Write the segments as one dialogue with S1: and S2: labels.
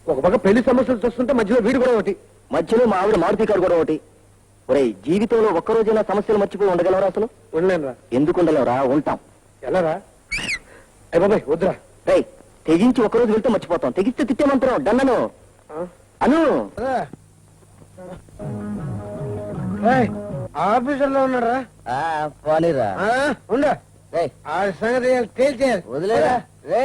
S1: ఒక పక్క పెళ్లి సమస్యలు చూస్తుంటే మధ్యలో వీడు కూడా ఒకటి,
S2: మధ్యలో మా ఆవిడ మారుతి కారు కూడా ఒకటి. ఒరే, జీవితంలో ఒక్కరోజైనా సమస్యలు మర్చిపోయి ఉండగలవరా అసలు?
S1: ఉండలేనురా.
S2: ఎందుకు ఉండలేవరా? ఉంటాం.
S1: ఎలారా? అయ్య బాబాయ్ వద్దురా.
S2: రై, తెగించి ఒక్కరోజు వెళ్తే మర్చిపోతాం, తెగిస్తే తిట్టేమంటారు. డన్నను అను.
S1: ఆఫీసర్ లో ఉన్నారా?
S2: పోనీరా.
S1: ఉండ ఆ సంగతి తేల్చేయాలి.
S2: వదిలేరా రే.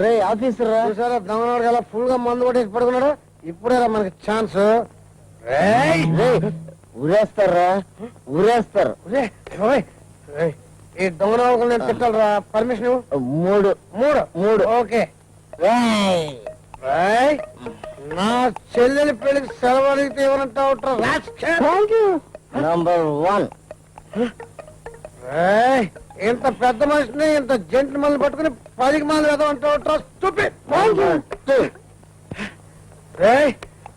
S2: రే ఆఫీసర్ రా.
S1: చూసారా దొంగనాడు కదా ఫుల్ గా మందు కొట్టేసి పడుకున్నాడు. ఇప్పుడేరా మనకి ఛాన్స్.
S2: ఊరేస్తారా? ఊరేస్తారు.
S1: ఈ దొంగనాడు నేను తిట్టాలరా. Permission 3 okay. నా చెల్లెలి పెళ్లికి సెలవు అడిగితే ఏమనంటావు?
S2: నంబర్ 1.
S1: ఇంత పెద్ద మనిషిని ఇంత జంటి మళ్ళీ పట్టుకుని 10 మంది వెదవంటావు.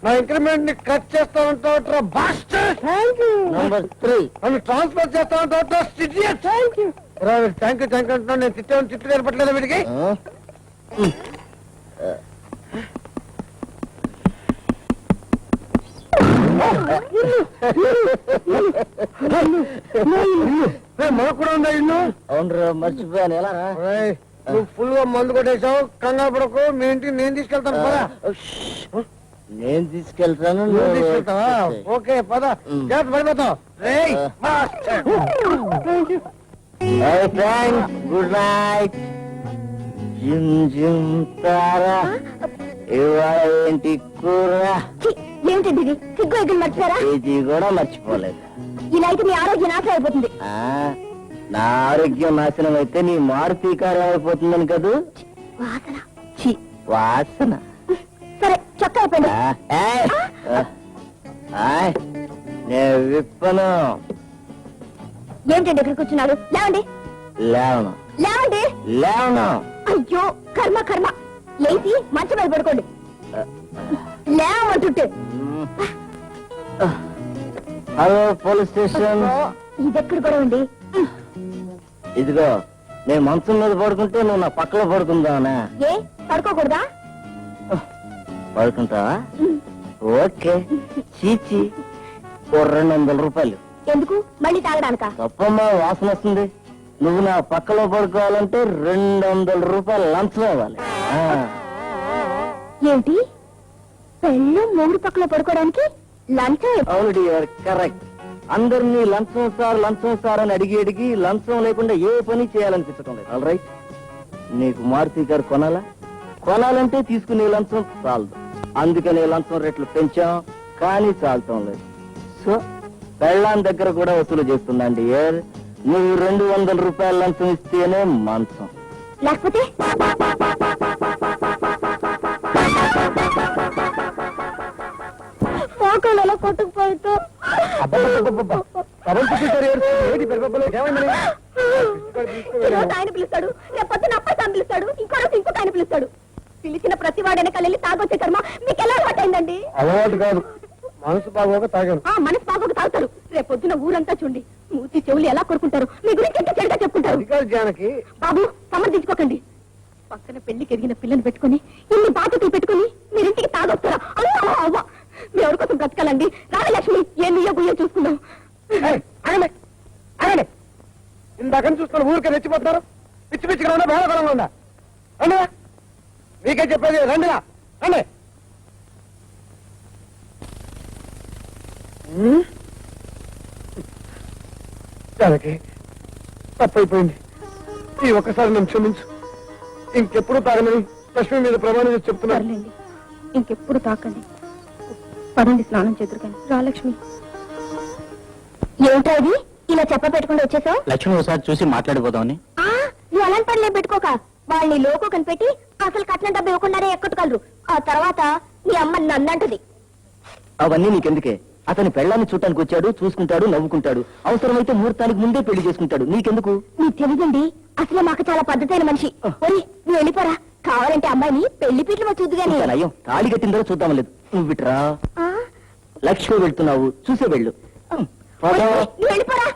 S1: నా ఇంక్రిమెంట్ ని కట్ చేస్తానంటావు.
S2: నంబర్ 3.
S1: నన్ను ట్రాన్స్ఫర్ చేస్తానంటావు. థ్యాంక్ యూ అంటున్నాను. నేను తిట్టాను, తిట్టు నేర్పట్లేదు వీడికి. మనకు కూడా ఉందా ఇల్లు?
S2: అవునరా, మర్చిపోయాను. ఎలా రా?
S1: నువ్వు ఫుల్ గా మందు కొట్టేశావు. కంగారు పడకు, మీ ఇంటికి నేను తీసుకెళ్తాను. పదా,
S2: నేను తీసుకెళ్తాను.
S1: నువ్వు తీసుకెళ్తావా? ఓకే పద. జాగ్రత్త పడిపోతావు.
S2: Good night. జిమ్ జిమ్ తారా, ఇవాళ ఏంటి కూర?
S3: ఏమిటండి ఇది? సిగ్గు ఎగ్గులు మర్చిపోయారా?
S2: ఇది కూడా మర్చిపోలేదు.
S3: ఇలా అయితే మీ ఆరోగ్యం నాశనం అయిపోతుంది.
S2: నా ఆరోగ్యం నాశనం అయితే నీ మారుతి కారు అయిపోతుందని కదూ.
S3: వాసన.
S2: వాసన.
S3: సరే చొక్కా అయిపోయింది.
S2: నేను విప్పను.
S3: ఏమిటండి ఇక్కడ కూర్చున్నారు? లేవండి.
S2: లేవను.
S3: లేవండి.
S2: లేవను.
S3: అయ్యో కర్మ కర్మ. లేచి మంచం మీద పడుకోండి. లేవంటుంటే.
S2: Hello police station.
S3: ఇదెక్కడ కూడా ఉండి.
S2: ఇదిగో, నేను మంచం మీద పడుకుంటే నువ్వు నా పక్కలో పడుకుందావనా?
S3: ఏ పడుకోకూడదా?
S2: పడుకుంటావా? ఓకే. చీచి, 200 రూపాయలు.
S3: ఎందుకు? మళ్ళీ తాగడానికా?
S2: తప్పమ్మా, వాసన వస్తుంది. నువ్వు నా పక్కలో పడుకోవాలంటే 200 రూపాయలు లంచం ఇవ్వాలి.
S3: ఏంటి? పెళ్ళి 3 పక్కల పడుకోవడానికి లంచం?
S2: అవును డియర్, కరెక్ట్. అందరినీ లంచం సార్ అని అడిగి లంచం లేకుండా ఏ పని చేయాలనిపించడం లేదు. ఆల్ రైట్, నీకు మారుతి గారు కొనాలంటే తీసుకునే లంచం చాలదు. అందుకనే లంచం రేట్లు పెంచాం, కానీ చాలటం లేదు. సో పెళ్ళాం దగ్గర కూడా వసూలు చేస్తున్నాను డియర్. నువ్వు 200 రూపాయల లంచం ఇస్తేనే మంచం,
S3: లేకపోతే మోకాళ్ళలో కొట్టుకుపోతూ ఆయన పిలుస్తాడు, రేపొద్దున అప్పటి పిలుస్తాడు, ఇంకొక ఆయన పిలుస్తాడు. పిలిచిన ప్రతి వాడైనా కళ్ళి తాగొచ్చే కర్మ మీకు ఎలా అలవాటైందండి?
S1: అలవాటు కాదు, మనసు బాగోక తాగాను.
S3: మనసు బాగోక తాగుతారు. రేపొద్దున ఊరంతా చూడండి, మూతి చెవులు ఎలా కొడుకుంటారు, మీ గురించి ఎంత చెడుగా చెప్పుకుంటారు.
S1: జానకి
S3: బాబు సమర్థించుకోకండి. పక్కన పెళ్లికి ఎదిగిన పిల్లని పెట్టుకుని ఇన్ని బాధ్యతలు పెట్టుకుని మీరింటికి తాగొస్తారా? అవ్వ, మీ ఎవరి కోసం బ్రతకాలండి. రాజలక్ష్మి, ఏ నీయో గుయ్యో చూసుకుందాం.
S1: ఇందాక చూస్తున్న ఊరికే రెచ్చిపోతున్నారు. పిచ్చిగా ఉందా, బాధాకరంగా ఉందా? రండి, మీకే చెప్పేది, రండిరా రండి. జానకి, తప్పైపోయింది. ఈ ఒక్కసారి నన్ను క్షమించు. ఇంకెప్పుడు తాగనని లక్ష్మి మీద ప్రమాణం చేసి చెప్తున్నారు.
S3: ఇంకెప్పుడు తాకండి. పదండి, స్నానం చేతురుగాని. రాలక్ష్మి, ఏమిటో అది ఇలా చెప్ప పెట్టుకుంటూ వచ్చేసావు?
S2: లక్ష్మి ఒకసారి చూసి మాట్లాడిపోదామని.
S3: నువ్వు అలాంటి పనులే పెట్టుకోక. వాళ్ళని లోకో కనిపెట్టి అసలు కట్నం డబ్బు ఇవ్వకుండానే ఎక్కట్టుకలరు. ఆ తర్వాత నీ అమ్మ నన్నంటది.
S2: అవన్నీ నీకెందుకే? అతని పెళ్ళాన్ని చూడటానికి వచ్చాడు, చూసుకుంటాడు, నవ్వుకుంటాడు. అవసరమైతే ముహూర్తానికి ముందే పెళ్లి చేసుకుంటాడు. నీకెందుకు?
S3: నీకు తెలియదండి, అసలు మాకు చాలా పద్ధతైన మనిషి. నువ్వు వెళ్ళిపోరా. కావాలంటే అమ్మాయిని పెళ్లి పీటలు చూద్దు గానీ.
S2: అయ్యో, తాళి కట్టిందో చూద్దాం లేదు. నువ్వు విట్రా. లక్ష్మి వెళ్తున్నావు, చూసే వెళ్ళు.
S3: నువ్వు వెళ్ళిపోరా.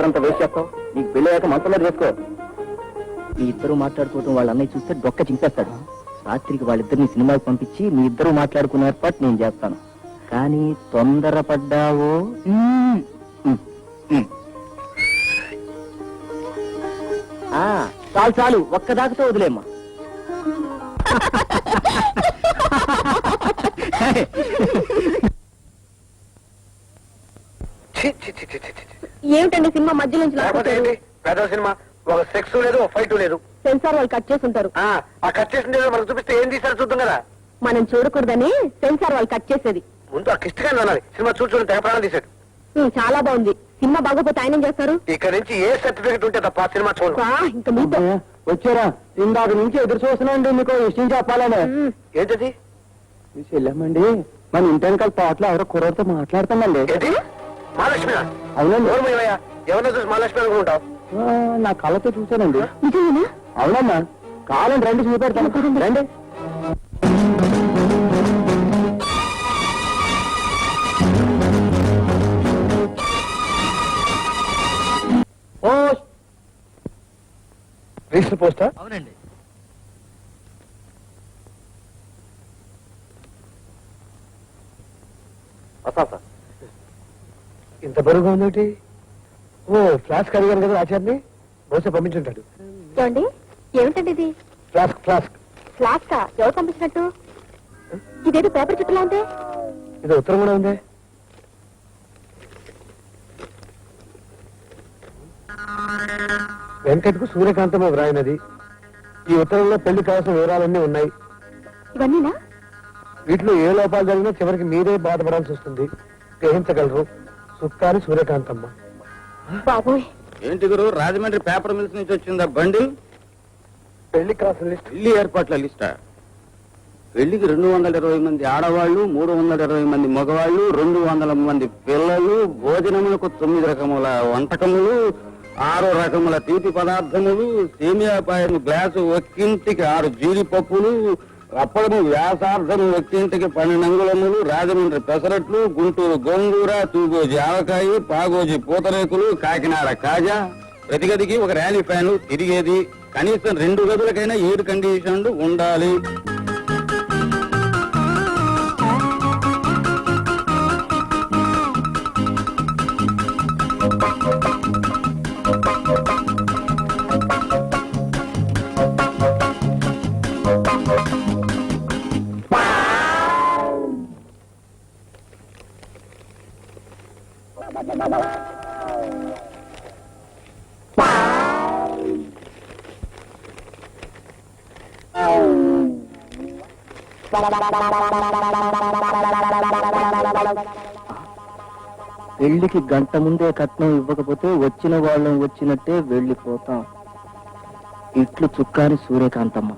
S2: ఎక్కడంతా వేస్ట్ చేస్తావు? నీకు పెళ్లి అయ్యాక మంచంలో చేసుకో. మీ ఇద్దరు మాట్లాడుకోవడం వాళ్ళ అన్నయ్య చూస్తే డొక్క చింపేస్తాడు. రాత్రికి వాళ్ళిద్దరిని సినిమాకి పంపించి మీ ఇద్దరు మాట్లాడుకునే ఏర్పాటు నేను చేస్తాను. కానీ తొందరపడ్డావో చాలు చాలు, ఒక్కదాకతో వదిలేమ్మా.
S3: ఏమిటండి సినిమా మధ్య నుంచి
S1: లేకపోతే ఏంటి? పెద్ద సినిమా, ఒక సెక్స్ లేదు, ఒక ఫైట్ లేదు.
S3: సెన్సార్ వాళ్ళు కట్ చేసి ఉంటారు.
S1: ఆ కట్ చేసింది ఏదో మనకు చూపిస్తే ఏం తీసారో చూద్దాం కదా.
S3: మనం చూడకూడదని సెన్సార్ వాళ్ళు కట్ చేసేది.
S1: ముందు ఆ కిష్టగా అనాలి. సినిమా చూడండి తెగ ప్రాణం తీశాడు.
S3: చాలా బాగుంది. సినిమా బాగోపోతే ఆయన ఏం చేస్తారు?
S1: ఇక్కడ నుంచి ఏ సర్టిఫికెట్ ఉంటే తప్ప ఆ సినిమా చూడండి.
S3: ఇంకా మీతో
S2: వచ్చారా? ఇందాక నుంచి ఎదురు చూస్తున్నాండి. మీకు విషయం చెప్పాలని.
S1: ఏంటది?
S2: చెల్లెమ్మండి, మన ఇంటి వెనకాల తోటలో ఎవరో కుర్రతో మాట్లాడుతామండి.
S1: ఏంటి? మహాలక్ష్మి?
S2: అవునండి.
S1: ఎవరినో చూసి మహాలక్ష్మి అనుకుంటావు?
S2: నా కళ్ళతో చూశానండి.
S3: నిజమేనా?
S2: అవునమ్మా, కావాలండి రండి చూపెడతాను. రండి.
S1: రిజిస్టర్ పోస్టా?
S2: అవునండి.
S1: ఇంత బరువుగా ఉందేంటి? ఓ ఫ్లాస్క్ అడిగాను కదా ఆచార్ని, బహుశా పంపించుంటాడు.
S3: ఏమండి, ఏమిటండి ఇది?
S1: ఫ్లాస్క్ ఫ్లాస్క్
S3: ఫ్లాస్కా? ఎవరు పంపించినట్టు? ఇదేదో పేపర్ చుట్టూలా ఉంది.
S1: ఇది ఉత్తరం కూడా ఉందే. వెంకట్కు సూర్యకాంతమ్మ వ్రాయినది. ఈ ఉత్తరంలో పెళ్లి కావాల్సిన వివరాలన్నీ ఉన్నాయి.
S3: ఇవన్నీనా?
S1: వీటిలో ఏ లోపాలు జరిగినా చివరికి మీరే బాధపడాల్సి వస్తుంది. గ్రహించగలరు. సుక్కాని సూర్యకాంతమ్మ.
S3: బాబోయ్,
S2: ఏంటి గురు, రాజమండ్రి పేపర్ మిల్స్ నుంచి వచ్చిందా బండి?
S1: పెళ్లి కావాల్సిన లిస్ట్.
S2: పెళ్లి ఏర్పాట్ల లిస్టా? పెళ్లికి 220 మంది ఆడవాళ్లు, 320 మంది మగవాళ్లు, 200 మంది పిల్లలు, భోజనములకు 9 రకముల వంటకములు, 6 రకముల తీపి పదార్థములు, సేమియా పాయసం గ్లాసు ఒక్కింటికి 6 జీడిపప్పులు, అప్పడము వ్యాసార్థము ఒక్కింటికి 12 అంగుళములు, రాజమండ్రి పెసరట్లు, గుంటూరు గోంగూర, తూగోజి ఆవకాయ, పాగోజి పూతరేకులు, కాకినాడ కాజా, ప్రతి గదికి ఒక ర్యాలీ ఫ్యాను తిరిగేది, కనీసం 2 గదులకైనా ఎయిర్ కండిషన్లు ఉండాలి. పెళ్లికి గంట ముందే కట్నం ఇవ్వకపోతే వచ్చిన వాళ్ళం వచ్చినట్టే వెళ్ళిపోతాం. ఇట్లు చుక్కాని సూర్యకాంతమ్మ.